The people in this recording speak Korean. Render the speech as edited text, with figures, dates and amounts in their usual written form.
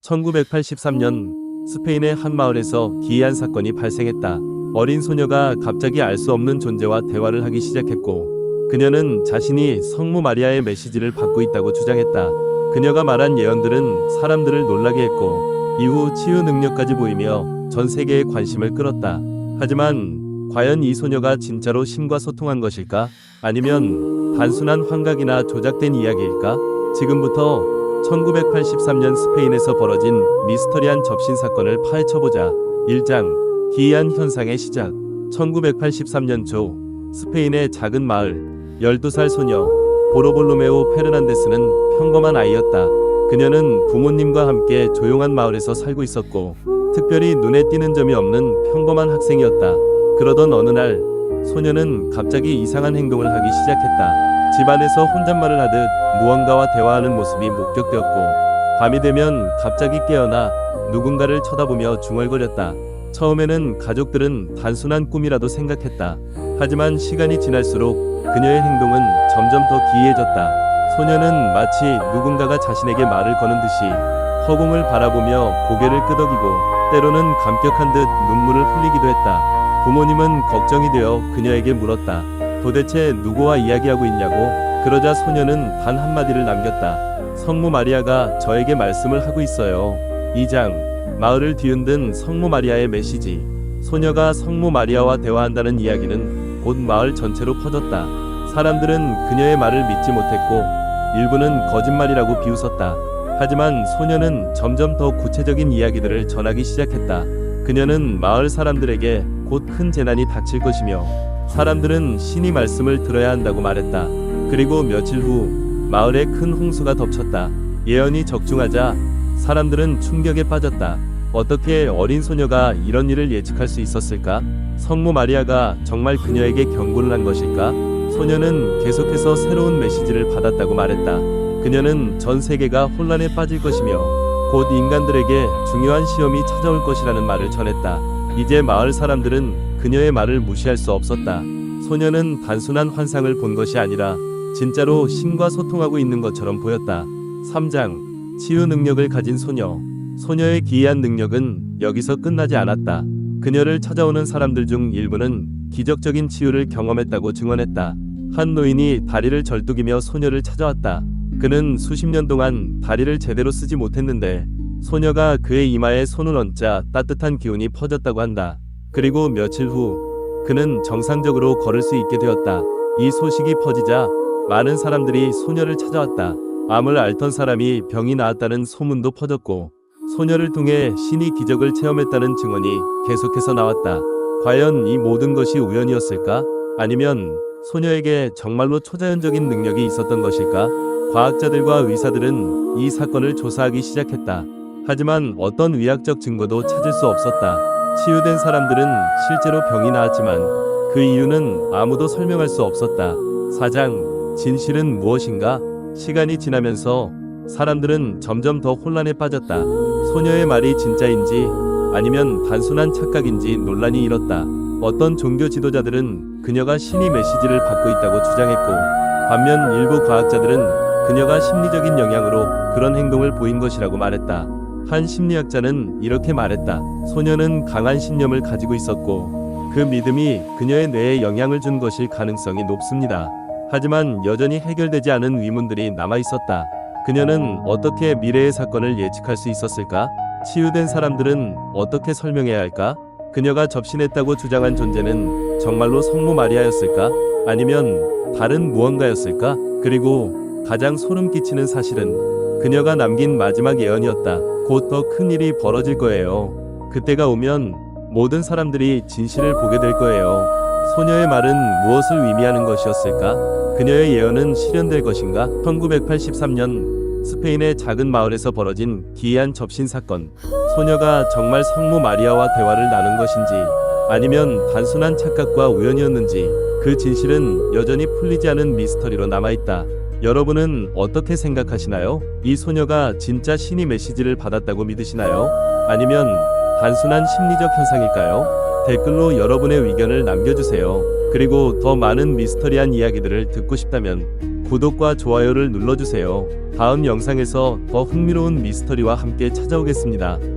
1983년 스페인의 한 마을에서 기이한 사건이 발생했다. 어린 소녀가 갑자기 알 수 없는 존재와 대화를 하기 시작했고, 그녀는 자신이 성모 마리아의 메시지를 받고 있다고 주장했다. 그녀가 말한 예언들은 사람들을 놀라게 했고, 이후 치유 능력까지 보이며 전 세계의 관심을 끌었다. 하지만 과연 이 소녀가 진짜로 신과 소통한 것일까? 아니면 단순한 환각이나 조작된 이야기일까? 지금부터 1983년 스페인에서 벌어진 미스터리한 접신 사건을 파헤쳐보자. 1장 기이한 현상의 시작. 1983년 초 스페인의 작은 마을. 12살 소녀 보로볼로메오 페르난데스는 평범한 아이였다. 그녀는 부모님과 함께 조용한 마을에서 살고 있었고, 특별히 눈에 띄는 점이 없는 평범한 학생이었다. 그러던 어느 날 소녀는 갑자기 이상한 행동을 하기 시작했다. 집안에서 혼잣말을 하듯 무언가와 대화하는 모습이 목격되었고, 밤이 되면 갑자기 깨어나 누군가를 쳐다보며 중얼거렸다. 처음에는 가족들은 단순한 꿈이라도 생각했다. 하지만 시간이 지날수록 그녀의 행동은 점점 더 기이해졌다. 소녀는 마치 누군가가 자신에게 말을 거는 듯이 허공을 바라보며 고개를 끄덕이고, 때로는 감격한 듯 눈물을 흘리기도 했다. 부모님은 걱정이 되어 그녀에게 물었다. 도대체 누구와 이야기하고 있냐고. 그러자 소녀는 단 한마디를 남겼다. 성모 마리아가 저에게 말씀을 하고 있어요. 2장 마을을 뒤흔든 성모 마리아의 메시지. 소녀가 성모 마리아와 대화한다는 이야기는 곧 마을 전체로 퍼졌다. 사람들은 그녀의 말을 믿지 못했고, 일부는 거짓말이라고 비웃었다. 하지만 소녀는 점점 더 구체적인 이야기들을 전하기 시작했다. 그녀는 마을 사람들에게 곧 큰 재난이 닥칠 것이며, 사람들은 신이 말씀을 들어야 한다고 말했다. 그리고 며칠 후 마을에 큰 홍수가 덮쳤다. 예언이 적중하자 사람들은 충격에 빠졌다. 어떻게 어린 소녀가 이런 일을 예측할 수 있었을까? 성모 마리아가 정말 그녀에게 경고를 한 것일까? 소녀는 계속해서 새로운 메시지를 받았다고 말했다. 그녀는 전 세계가 혼란에 빠질 것이며 곧 인간들에게 중요한 시험이 찾아올 것이라는 말을 전했다. 이제 마을 사람들은 그녀의 말을 무시할 수 없었다. 소녀는 단순한 환상을 본 것이 아니라 진짜로 신과 소통하고 있는 것처럼 보였다. 3장 치유 능력을 가진 소녀. 소녀의 기이한 능력은 여기서 끝나지 않았다. 그녀를 찾아오는 사람들 중 일부는 기적적인 치유를 경험했다고 증언했다. 한 노인이 다리를 절뚝이며 소녀를 찾아왔다. 그는 수십 년 동안 다리를 제대로 쓰지 못했는데 소녀가 그의 이마에 손을 얹자 따뜻한 기운이 퍼졌다고 한다. 그리고 며칠 후 그는 정상적으로 걸을 수 있게 되었다. 이 소식이 퍼지자 많은 사람들이 소녀를 찾아왔다. 암을 앓던 사람이 병이 나았다는 소문도 퍼졌고, 소녀를 통해 신이 기적을 체험했다는 증언이 계속해서 나왔다. 과연 이 모든 것이 우연이었을까? 아니면 소녀에게 정말로 초자연적인 능력이 있었던 것일까? 과학자들과 의사들은 이 사건을 조사하기 시작했다. 하지만 어떤 의학적 증거도 찾을 수 없었다. 치유된 사람들은 실제로 병이 나았지만 그 이유는 아무도 설명할 수 없었다. 4장 진실은 무엇인가? 시간이 지나면서 사람들은 점점 더 혼란에 빠졌다. 소녀의 말이 진짜인지 아니면 단순한 착각인지 논란이 일었다. 어떤 종교 지도자들은 그녀가 신의 메시지를 받고 있다고 주장했고, 반면 일부 과학자들은 그녀가 심리적인 영향으로 그런 행동을 보인 것이라고 말했다. 한 심리학자는 이렇게 말했다. 소녀는 강한 신념을 가지고 있었고, 그 믿음이 그녀의 뇌에 영향을 준 것일 가능성이 높습니다. 하지만 여전히 해결되지 않은 의문들이 남아 있었다. 그녀는 어떻게 미래의 사건을 예측할 수 있었을까? 치유된 사람들은 어떻게 설명해야 할까? 그녀가 접신했다고 주장한 존재는 정말로 성모 마리아였을까? 아니면 다른 무언가였을까? 그리고 가장 소름 끼치는 사실은 그녀가 남긴 마지막 예언이었다. 곧 더 큰 일이 벌어질 거예요. 그때가 오면 모든 사람들이 진실을 보게 될 거예요. 소녀의 말은 무엇을 의미하는 것이었을까? 그녀의 예언은 실현될 것인가? 1983년 스페인의 작은 마을에서 벌어진 기이한 접신 사건. 소녀가 정말 성모 마리아와 대화를 나눈 것인지 아니면 단순한 착각과 우연이었는지, 그 진실은 여전히 풀리지 않은 미스터리로 남아있다. 여러분은 어떻게 생각하시나요? 이 소녀가 진짜 신의 메시지를 받았다고 믿으시나요? 아니면 단순한 심리적 현상일까요? 댓글로 여러분의 의견을 남겨주세요. 그리고 더 많은 미스터리한 이야기들을 듣고 싶다면 구독과 좋아요를 눌러주세요. 다음 영상에서 더 흥미로운 미스터리와 함께 찾아오겠습니다.